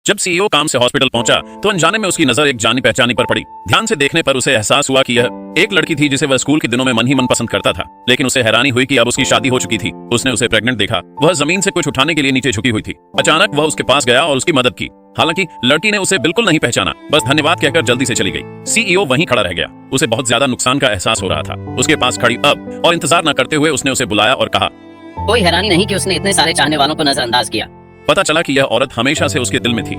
जब सीईओ काम से हॉस्पिटल पहुंचा तो अनजाने में उसकी नजर एक जानी पहचानी पर पड़ी। ध्यान से देखने पर उसे एहसास हुआ कि यह एक लड़की थी जिसे वह स्कूल के दिनों में मन ही मन पसंद करता था, लेकिन उसे हैरानी हुई कि अब उसकी शादी हो चुकी थी। उसने उसे प्रेग्नेंट देखा। वह जमीन से कुछ उठाने के लिए नीचे झुकी हुई थी। अचानक वह उसके पास गया और उसकी मदद की। हालांकि लड़की ने उसे बिल्कुल नहीं पहचाना, बस धन्यवाद कहकर जल्दी से चली गई। सीईओ वहीं खड़ा रह गया। उसे बहुत ज्यादा नुकसान का एहसास हो रहा था। उसके पास खड़ी अब और इंतजार न करते हुए उसने उसे बुलाया और कहा, कोई हैरानी नहीं कि उसने इतने सारे चाहने वालों को नजरअंदाज किया। पता चला कि यह औरत हमेशा से उसके दिल में थी।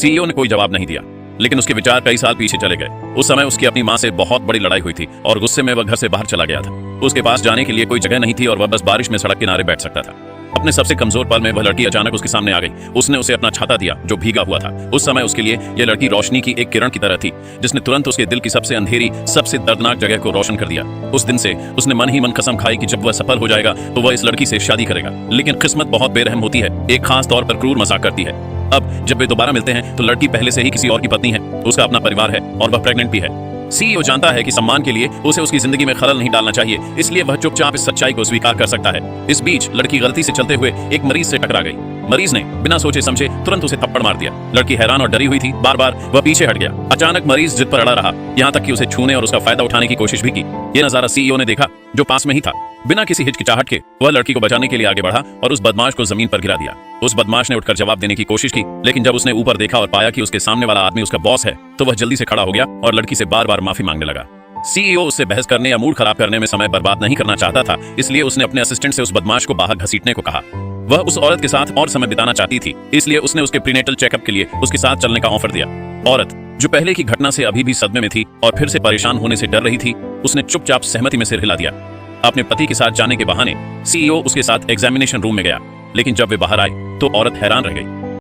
सीईओ ने कोई जवाब नहीं दिया, लेकिन उसके विचार कई साल पीछे चले गए। उस समय उसकी अपनी माँ से बहुत बड़ी लड़ाई हुई थी और गुस्से में वह घर से बाहर चला गया था। उसके पास जाने के लिए कोई जगह नहीं थी और वह बस बारिश में सड़क किनारे बैठ सकता था। अपने सबसे कमजोर पल में वह लड़की अचानक उसके सामने आ गई। उसने उसे अपना छाता दिया जो भीगा हुआ था। उस समय उसके लिए यह लड़की रोशनी की एक किरण की तरह थी, जिसने तुरंत उसके दिल की सबसे अंधेरी, सबसे दर्दनाक जगह को रोशन कर दिया। उस दिन से उसने मन ही मन कसम खाई कि जब वह सफल हो जाएगा तो वह इस लड़की से शादी करेगा। लेकिन किस्मत बहुत बेरहम होती है, एक खास तौर पर क्रूर मजाक करती है। अब जब वे दोबारा मिलते हैं तो लड़की पहले से ही किसी और की पत्नी है, उसका अपना परिवार है और वह प्रेग्नेंट भी है। सीईओ जानता है कि सम्मान के लिए उसे उसकी जिंदगी में खलल नहीं डालना चाहिए, इसलिए वह चुपचाप इस सच्चाई को स्वीकार कर सकता है। इस बीच लड़की गलती से चलते हुए एक मरीज से टकरा गई। मरीज ने बिना सोचे समझे तुरंत उसे थप्पड़ मार दिया। लड़की हैरान और डरी हुई थी। बार बार वह पीछे हट गया। अचानक मरीज जिद पर अड़ा रहा, यहाँ तक कि उसे छूने और उसका फायदा उठाने की कोशिश भी की। ये नजारा सीईओ ने देखा, जो पास में ही था। बिना किसी हिचकिचाहट के वह लड़की को बचाने के लिए आगे बढ़ा और उस बदमाश को जमीन पर गिरा दिया। उस बदमाश ने उठकर जवाब देने की कोशिश की, लेकिन जब उसने ऊपर देखा और पाया कि उसके सामने वाला आदमी उसका बॉस है, तो वह जल्दी से खड़ा हो गया और लड़की से बार बार माफी मांगने लगा। सीईओ उससे बहस करने या मूड खराब करने में समय बर्बाद नहीं करना चाहता था, इसलिए उसने अपने असिस्टेंट से उस बदमाश को बाहर घसीटने को कहा। वह उस औरत के साथ और समय बिताना चाहती थी, इसलिए उसने उसके प्रीनेटल चेकअप के लिए उसके साथ चलने का ऑफर दिया। औरत, जो पहले की घटना से अभी भी सदमे में थी और फिर से परेशान होने से डर रही थी, उसने चुपचाप सहमति में सिर हिला दिया। अपने पति के साथ जाने के बहाने सीईओ उसके साथ एग्जामिनेशन रूम में गया, लेकिन जब वे बाहर आए तो औरत हैरान रह गई।